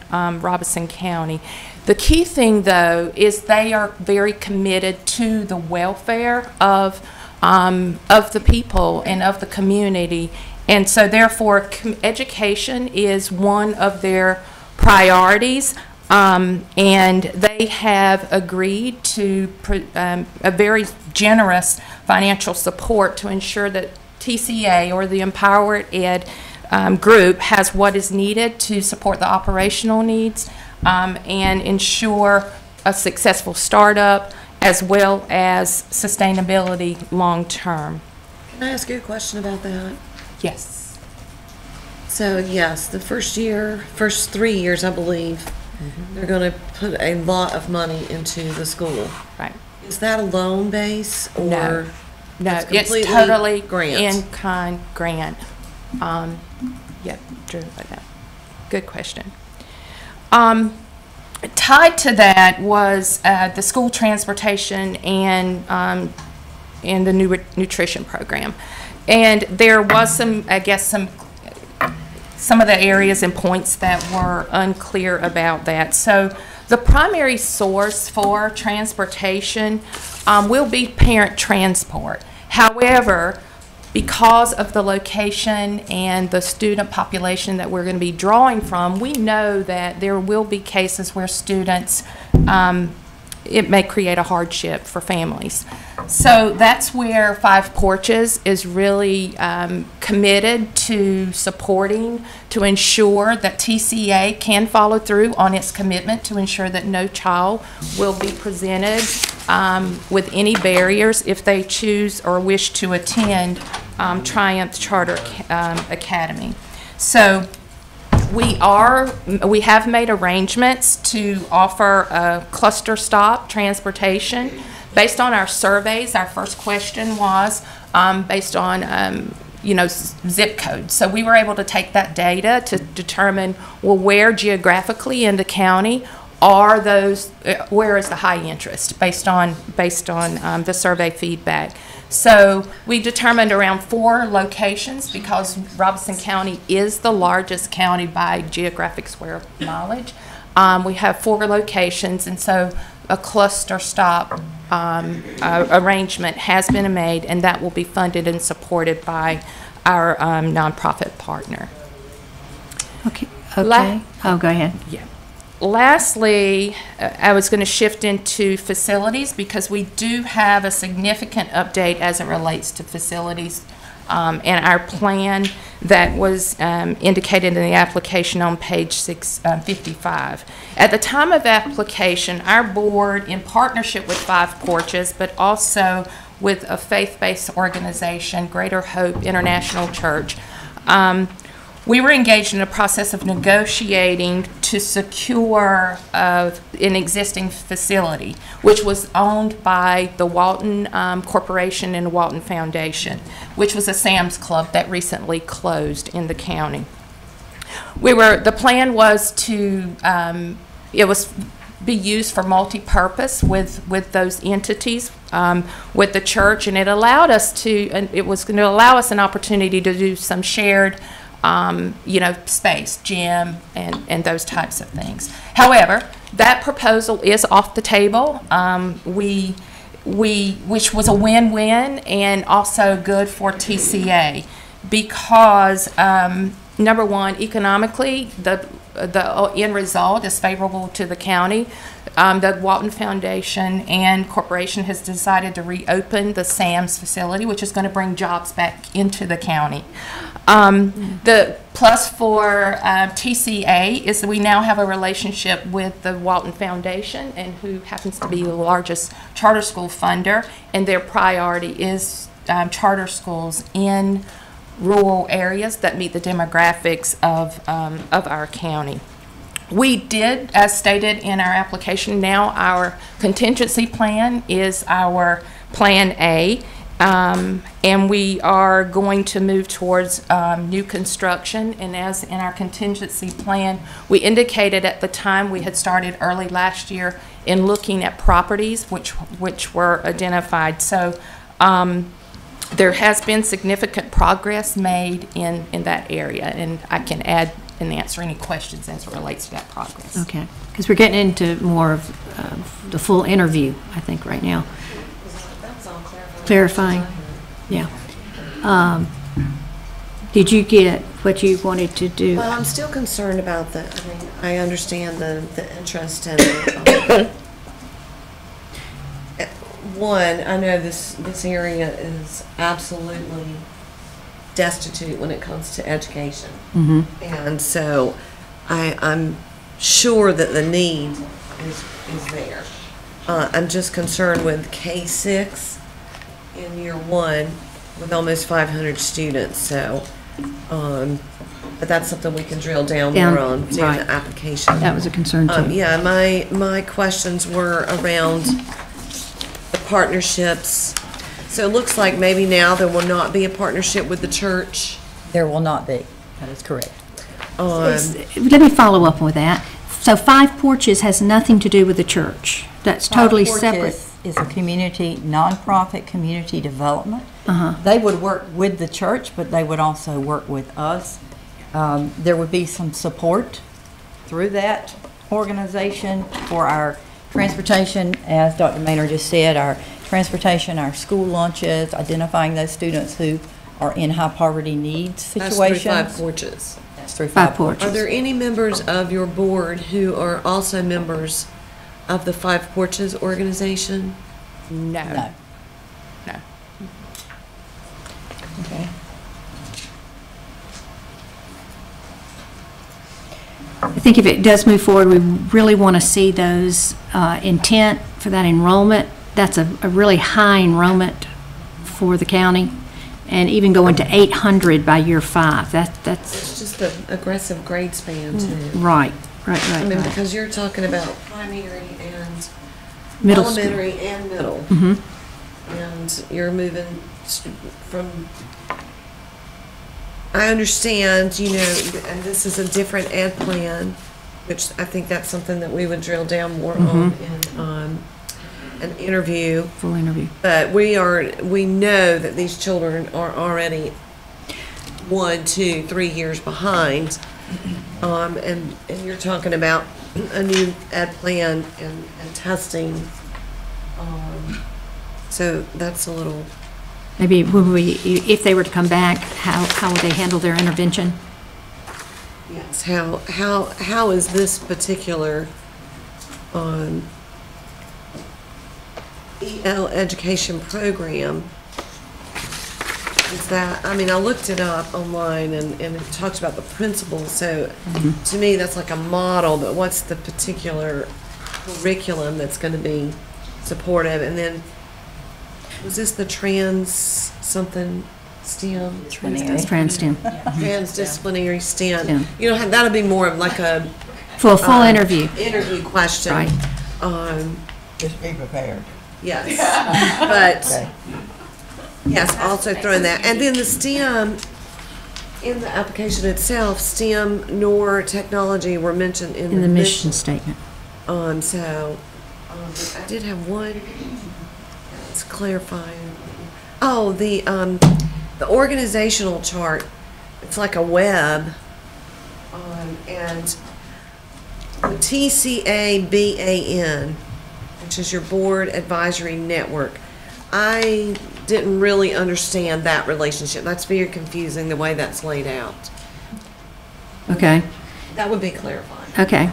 County. The key thing, though, is they are very committed to the welfare of the people and of the community. And so, therefore, education is one of their priorities, and they have agreed to a very generous financial support to ensure that TCA, or the Empowered Ed group, has what is needed to support the operational needs and ensure a successful startup as well as sustainability long term. Can I ask you a question about that? Yes. So yes, the first 3 years, I believe, they're going to put a lot of money into the school. Right. Is that a loan base or? No, it's totally grant. in-kind grant. Yeah, driven by that. Good question. Tied to that was the school transportation and the nutrition program. And there was some of the areas and points that were unclear about that. So the primary source for transportation will be parent transport. However, because of the location and the student population that we're going to be drawing from, we know that there will be cases where students, it may create a hardship for families. So that's where Five Porches is really committed to supporting, to ensure that TCA can follow through on its commitment to ensure that no child will be presented with any barriers if they choose or wish to attend Triumph Charter Academy. So we have made arrangements to offer a cluster stop transportation. Based on our surveys, our first question was based on zip code. So we were able to take that data to determine, well, where geographically in the county are those, where is the high interest based on the survey feedback. So we determined around 4 locations, because Robeson County is the largest county by geographic square mileage. We have 4 locations, and so a cluster stop arrangement has been made, and that will be funded and supported by our nonprofit partner. Okay. Okay. Oh, go ahead. Yeah. Lastly, I was going to shift into facilities, because we do have a significant update as it relates to facilities and our plan that was indicated in the application on page 655. At the time of application, our board, in partnership with Five Porches, but also with a faith-based organization, Greater Hope International Church, we were engaged in a process of negotiating to secure an existing facility, which was owned by the Walton Corporation and the Walton Foundation, which was a Sam's Club that recently closed in the county. The plan was to, be used for multi-purpose with those entities, with the church, and it allowed us to, and it was going to allow us an opportunity to do some shared space, gym, and those types of things. However, that proposal is off the table. Which was a win-win and also good for TCA, because number one, economically, the the end result is favorable to the county. The Walton Foundation and Corporation has decided to reopen the SAMS facility, which is going to bring jobs back into the county. The plus for TCA is that we now have a relationship with the Walton Foundation, and who happens to be the largest charter school funder, and their priority is charter schools in rural areas that meet the demographics of our county. We did, as stated in our application, now our contingency plan is our Plan A, and we are going to move towards new construction. And as in our contingency plan, we indicated at the time we had started early last year in looking at properties which were identified. So there has been significant progress made in that area, and I can add and answer any questions as it relates to that progress. Okay, because we're getting into more of the full interview, I think, right now. Clarifying, yeah. Did you get what you wanted to do? Well, I'm still concerned about I understand the interest and one, I know this area is absolutely destitute when it comes to education. Mm-hmm. And so I'm sure that the need is there. I'm just concerned with K-6 in year one with almost 500 students. So, but that's something we can drill down more on during right. the application. That was a concern too. Yeah, my questions were around the partnerships. So it looks like maybe now there will not be a partnership with the church. There will not be. That is correct. Let me follow up with that. So Five Porches has nothing to do with the church. That's totally separate. Five Porches is a community, nonprofit community development. Uh-huh. They would work with the church, but they would also work with us. There would be some support through that organization for our transportation, as Dr. Maynard just said, our transportation, our school lunches, identifying those students who are in high poverty needs situations. That's through Five Porches. That's through Five Porches. Are there any members of your board who are also members of the Five Porches organization? No. No. No. Okay. I think if it does move forward, we really want to see those intent for that enrollment. That's a really high enrollment for the county, and even going to 800 by year 5. That's It's just the aggressive grade span too. Right. I mean, because you're talking about primary and Middle school. elementary and middle. Mm-hmm. And you're moving from, I understand, you know, and this is a different ed plan, which I think that's something that we would drill down more on in an interview. Full interview. But we know that these children are already 1, 2, 3 years behind. And you're talking about a new ed plan and testing. So that's a little. Maybe if they were to come back, how would they handle their intervention? Yes. How is this particular EL education program? Is that, I mean, I looked it up online and it talks about the principles. So to me, that's like a model, but what's the particular curriculum that's going to be supportive? And then, was this the trans something STEM? Trans-STEM. Transdisciplinary STEM. You know, that'll be more of like a full interview. Interview question. Right. Just be prepared. Yes. But yes, also throwing that. And then the STEM, in the application itself, STEM nor technology were mentioned in the mission statement. So I did have one. Let's clarify. Oh, the organizational chart. It's like a web, and the TCABAN, which is your Board Advisory Network. I didn't really understand that relationship. That's very confusing the way that's laid out. Okay. That would be clarifying. Okay,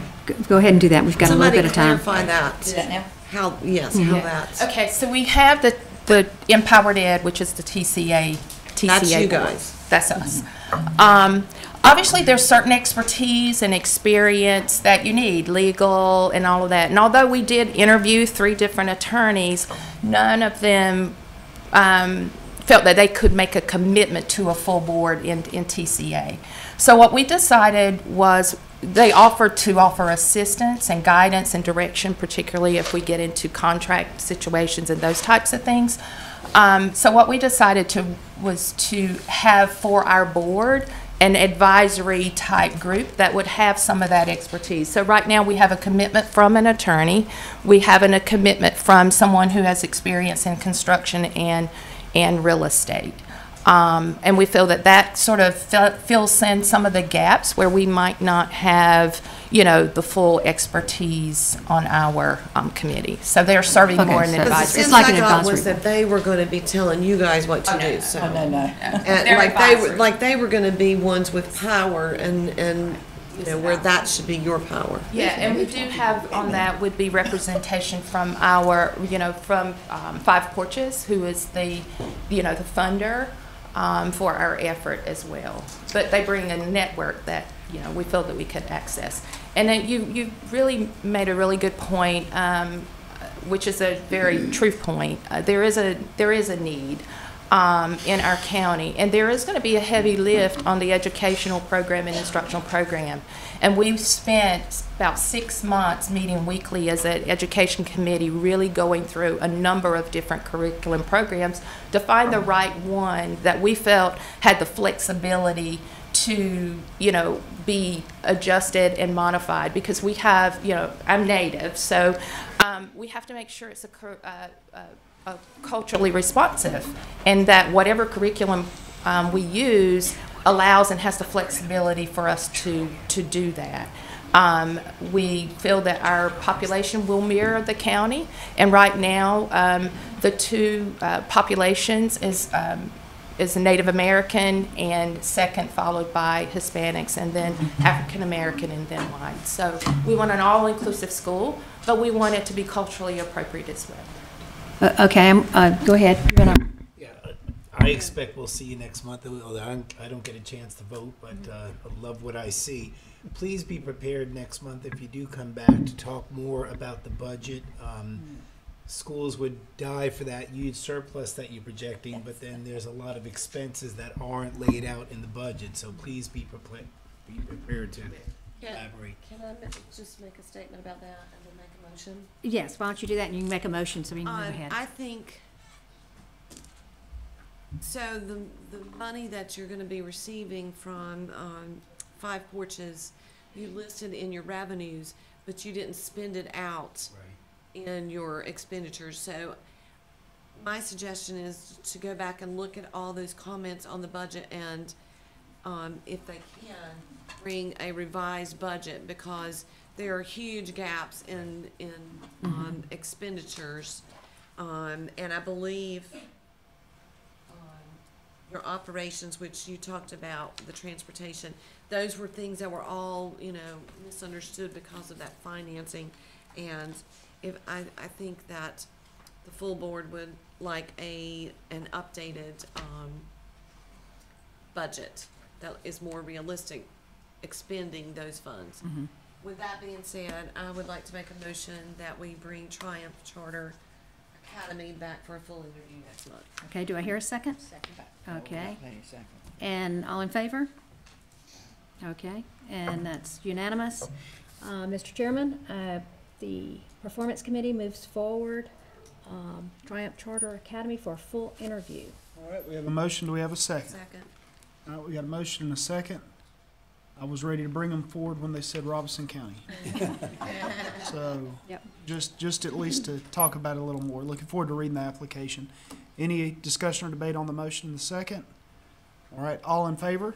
go ahead and do that. We've got a little bit of time. Somebody clarify that. Do that now? How, yes, Mhm. how Yeah. that's. Okay, so we have the Empowered Ed, which is the TCA That's you board. guys. That's us. Obviously, there's certain expertise and experience that you need, legal and all of that. And although we did interview 3 different attorneys, none of them felt that they could make a commitment to a full board in TCA. So what we decided was they offered to offer assistance and guidance and direction, particularly if we get into contract situations and those types of things. So what we decided was to have for our board an advisory type group that would have some of that expertise. So right now we have a commitment from an attorney. We have a commitment from someone who has experience in construction and real estate. And we feel that sort of fills in some of the gaps where we might not have, the full expertise on our committee. So they're serving more in the advisory. It's like an advisory. Was that they were going to be telling you guys what to do. So. No. And like they were going to be ones with power and where that should be your power. Yeah, and we do have on that would be representation from our, from Five Porches, who is the funder for our effort as well. But they bring a network that, we feel that we could access. And then you really made a really good point, which is a very true point. There is a need in our county, and there is going to be a heavy lift on the educational program and instructional program. And we've spent about 6 months meeting weekly as an education committee, really going through a number of different curriculum programs to find the right one that we felt had the flexibility to, be adjusted and modified, because we have, I'm native, so we have to make sure it's culturally responsive, and that whatever curriculum we use allows and has the flexibility for us to do that. We feel that our population will mirror the county, and right now the 2 populations is Native American, and second followed by Hispanics, and then African American, and then white. So we want an all-inclusive school, but we want it to be culturally appropriate as well. Okay, go ahead. You're gonna... Yeah, I expect we'll see you next month. I don't get a chance to vote, but I love what I see. Please be prepared next month if you do come back to talk more about the budget. Schools would die for that huge surplus that you're projecting, but then there's a lot of expenses that aren't laid out in the budget. So please be prepared to elaborate. Can I just make a statement about that and then make a motion? Yes, why don't you do that and you can make a motion so we can move ahead. I think, so the money that you're going to be receiving from Five Porches, you listed in your revenues, but you didn't spend it out in your expenditures. So my suggestion is to go back and look at all those comments on the budget and if they can, bring a revised budget, because there are huge gaps in expenditures, and I believe your operations, which you talked about, the transportation, those were things that were all misunderstood because of that financing. And if I think that the full board would like an updated budget that is more realistic, expending those funds. With that being said, I would like to make a motion that we bring Triumph Charter Academy back for a full interview next month. Okay, do I hear a second? Okay. And all in favor? Okay, and that's unanimous. Mr. Chairman, the Performance Committee moves forward Triumph Charter Academy for a full interview. All right, we have a motion. Do we have a second? Second. All right, we got a motion and a second. I was ready to bring them forward when they said Robeson County. So just at least to talk about it a little more. Looking forward to reading the application. Any discussion or debate on the motion in the second? All right, all in favor?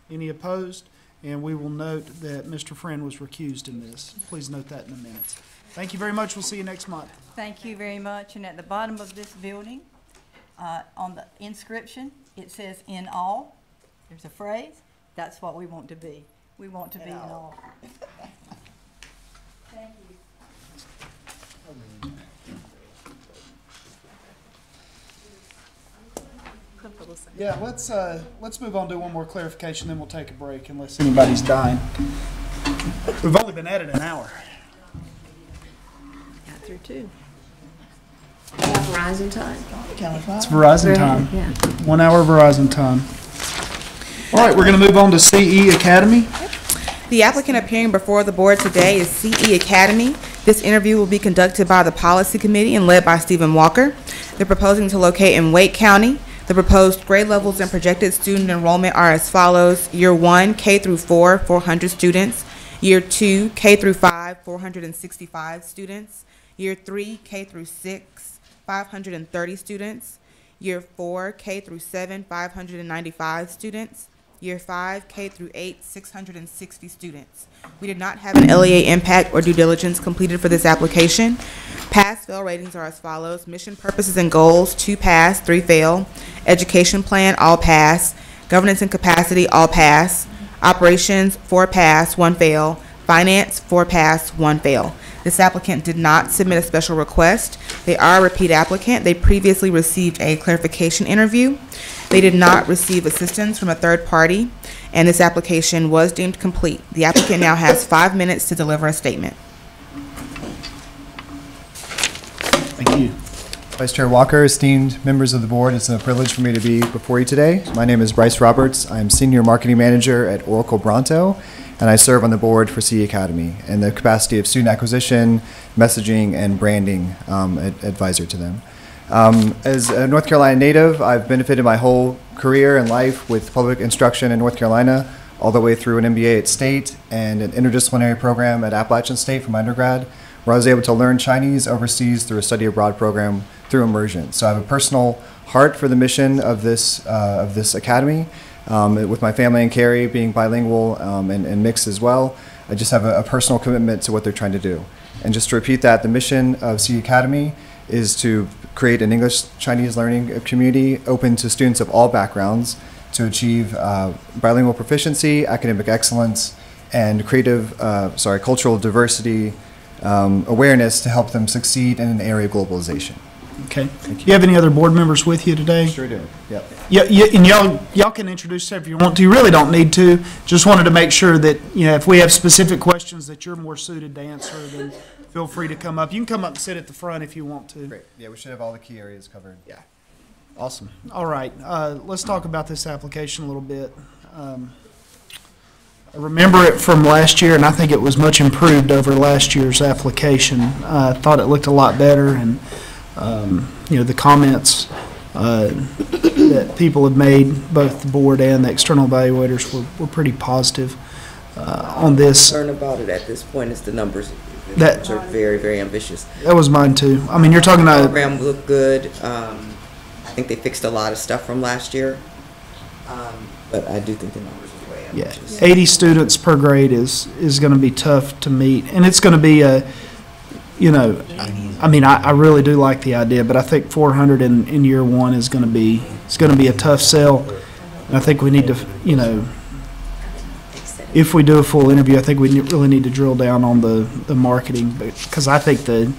Any opposed? And we will note that Mr. Friend was recused in this. Please note that in the minutes. Thank you very much. We'll see you next month. Thank you very much. And at the bottom of this building, on the inscription, it says "in all." There's a phrase. That's what we want to be. We want to be in awe. Thank you. Yeah, let's move on to one more clarification, then we'll take a break unless anybody's dying. We've only been at it an hour. Got through two. Verizon time. It's Verizon time. Yeah. 1 hour Verizon time. All right, we're going to move on to CE Academy. The applicant appearing before the board today is CE Academy. This interview will be conducted by the Policy Committee and led by Stephen Walker. They're proposing to locate in Wake County. The proposed grade levels and projected student enrollment are as follows. Year 1, K through 4, 400 students. Year 2, K through 5, 465 students. Year 3, K through 6, 530 students. Year 4, K through 7, 595 students. Year 5, K through 8, 660 students. We did not have an LEA impact or due diligence completed for this application. Pass-fail ratings are as follows. Mission, purposes, and goals, 2 pass, 3 fail. Education plan, all pass. Governance and capacity, all pass. Operations, 4 pass, 1 fail. Finance, 4 pass, 1 fail. This applicant did not submit a special request. They are a repeat applicant. They previously received a clarification interview. They did not receive assistance from a third party, and this application was deemed complete. The applicant now has 5 minutes to deliver a statement. Thank you. Vice Chair Walker, esteemed members of the board, it's a privilege for me to be before you today. My name is Bryce Roberts. I'm Senior Marketing Manager at Oracle Bronto, and I serve on the board for CE Academy in the capacity of student acquisition, messaging, and branding advisor to them. As a North Carolina native, I've benefited my whole career and life with public instruction in North Carolina, all the way through an MBA at State and an interdisciplinary program at Appalachian State for my undergrad, where I was able to learn Chinese overseas through a study abroad program through immersion. So I have a personal heart for the mission of this academy. With my family and Carrie being bilingual and mixed as well, I just have a personal commitment to what they're trying to do. And just to repeat that, the mission of CE Academy is to create an English-Chinese learning community open to students of all backgrounds to achieve bilingual proficiency, academic excellence, and cultural diversity awareness to help them succeed in an area of globalization. Okay. Do you have any other board members with you today? Sure do. Yep. Yeah, and y'all can introduce yourself if you want to. You really don't need to. Just wanted to make sure that, if we have specific questions that you're more suited to answer, then feel free to come up. You can come up and sit at the front if you want to. Great. Yeah, we should have all the key areas covered. Yeah. Awesome. All right. Let's talk about this application a little bit. I remember it from last year, and I think it was much improved over last year's application. I thought it looked a lot better, and the comments that people have made, both the board and the external evaluators, were pretty positive on this. Concern about it at this point is the numbers. The numbers are very, very ambitious. That was mine too. I mean, you're talking about the program looked good. I think they fixed a lot of stuff from last year, but I do think the numbers are way ambitious. 80 students per grade is going to be tough to meet, and it's going to be a. I really do like the idea, but I think 400 in year 1 is going to be a tough sell. And I think we need to, if we do a full interview, I think we really need to drill down on the marketing, because I think the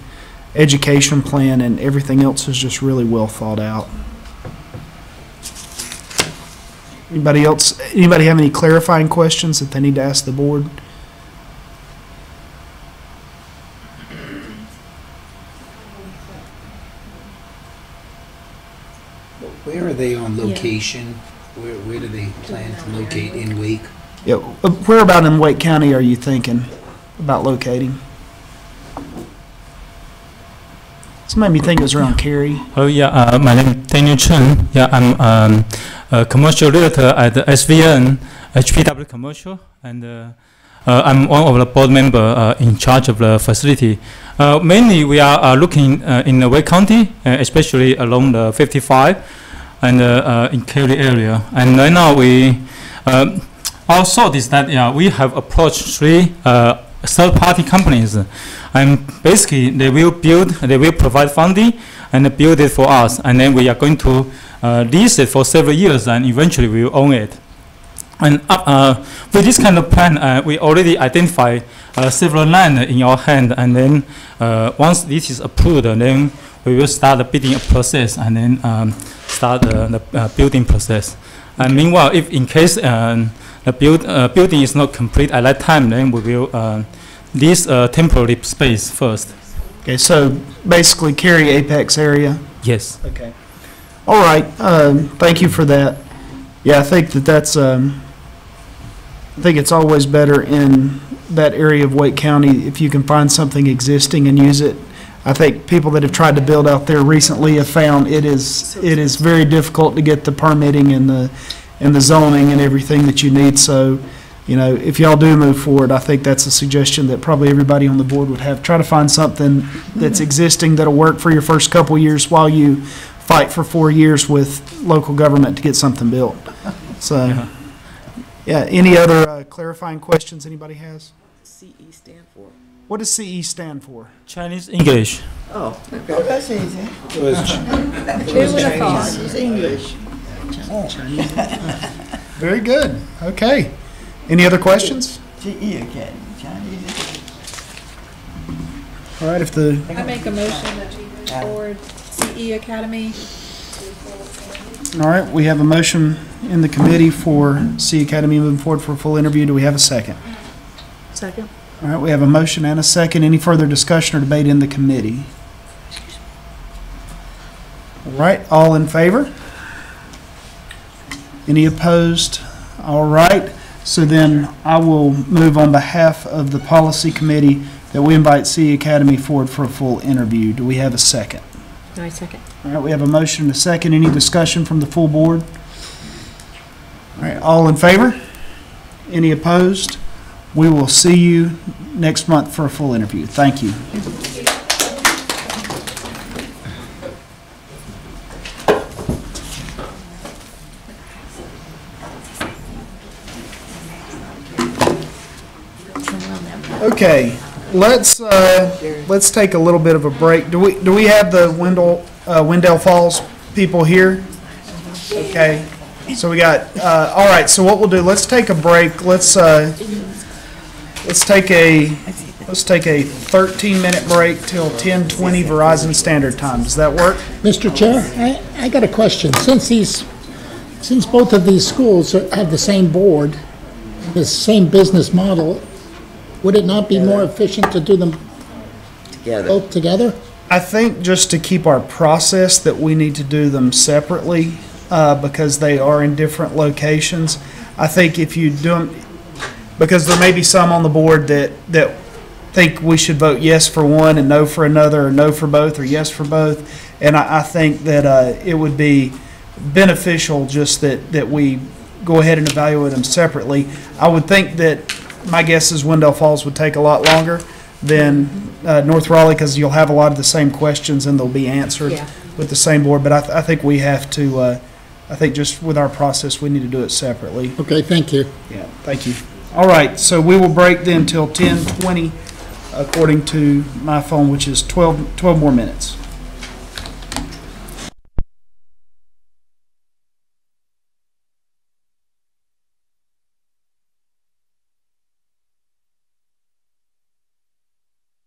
education plan and everything else is just really well thought out. Anybody else? Anybody have any clarifying questions that they need to ask the board? Where are they on location? Where do they plan to locate in Wake? Yeah, where about in Wake County are you thinking about locating? This made me think it was around Cary. Oh yeah, my name is Daniel Chen. Yeah, I'm a commercial realtor at SVN, HPW Commercial, and I'm one of the board member in charge of the facility. Mainly, we are looking in the Wake County, especially along the 55 and in Cary area. And right now, our thought is that we have approached 3 third-party companies, and basically they will provide funding and build it for us, and then we are going to lease it for several years, and eventually we will own it. And with this kind of plan, we already identify several land in your hand, and then once this is approved, then we will start the bidding process, and then start the building process. And meanwhile, if in case the building is not complete at that time, then we will lease temporary space first. Okay, so basically Cary Apex area? Yes. Okay. All right, thank you for that. Yeah, I think that's, I think it's always better in that area of Wake County if you can find something existing and use it. I think people that have tried to build out there recently have found it is very difficult to get the permitting and the zoning and everything that you need. So, you know, if y'all do move forward, I think that's a suggestion that probably everybody on the board would have. Try to find something that's existing that'll work for your first couple years while you fight for 4 years with local government to get something built. So, yeah, any other clarifying questions anybody has? CE stand for? What does CE stand for? Chinese English. Oh, okay. Oh, that's easy. It was Chinese English. Very good. Okay. Any other questions? GE Academy, Chinese. All right, if the... I make a motion that we move forward CE Academy. All right, we have a motion in the committee for CE Academy moving forward for a full interview. Do we have a second? Second. All right, we have a motion and a second. Any further discussion or debate in the committee? All right, all in favor? Any opposed? All right, so then I will move on behalf of the policy committee that we invite CE Academy forward for a full interview. Do we have a second? I second. All right, we have a motion and a second. Any discussion from the full board? All right, all in favor? Any opposed? We will see you next month for a full interview. Thank you. Okay, let's take a little bit of a break. Do we have the Wendell Falls people here? Okay, so we got all right. So what we'll do? Let's take a break. Let's take a 13-minute break till 10:20 Verizon Standard Time. Does that work? Mr. Chair, I got a question. Since both of these schools have the same board, the same business model, would it not be more efficient to do them both together? I think just to keep our process that we need to do them separately because they are in different locations. I think if you do them, because there may be some on the board that think we should vote yes for one and no for another, or no for both or yes for both. And I think that it would be beneficial just that we go ahead and evaluate them separately. I would think that my guess is Wendell Falls would take a lot longer than North Raleigh because you'll have a lot of the same questions and they'll be answered with the same board. But I think we have to, I think just with our process, we need to do it separately. Okay, thank you. Yeah, thank you. All right, so we will break then till 10:20 according to my phone, which is 12 more minutes.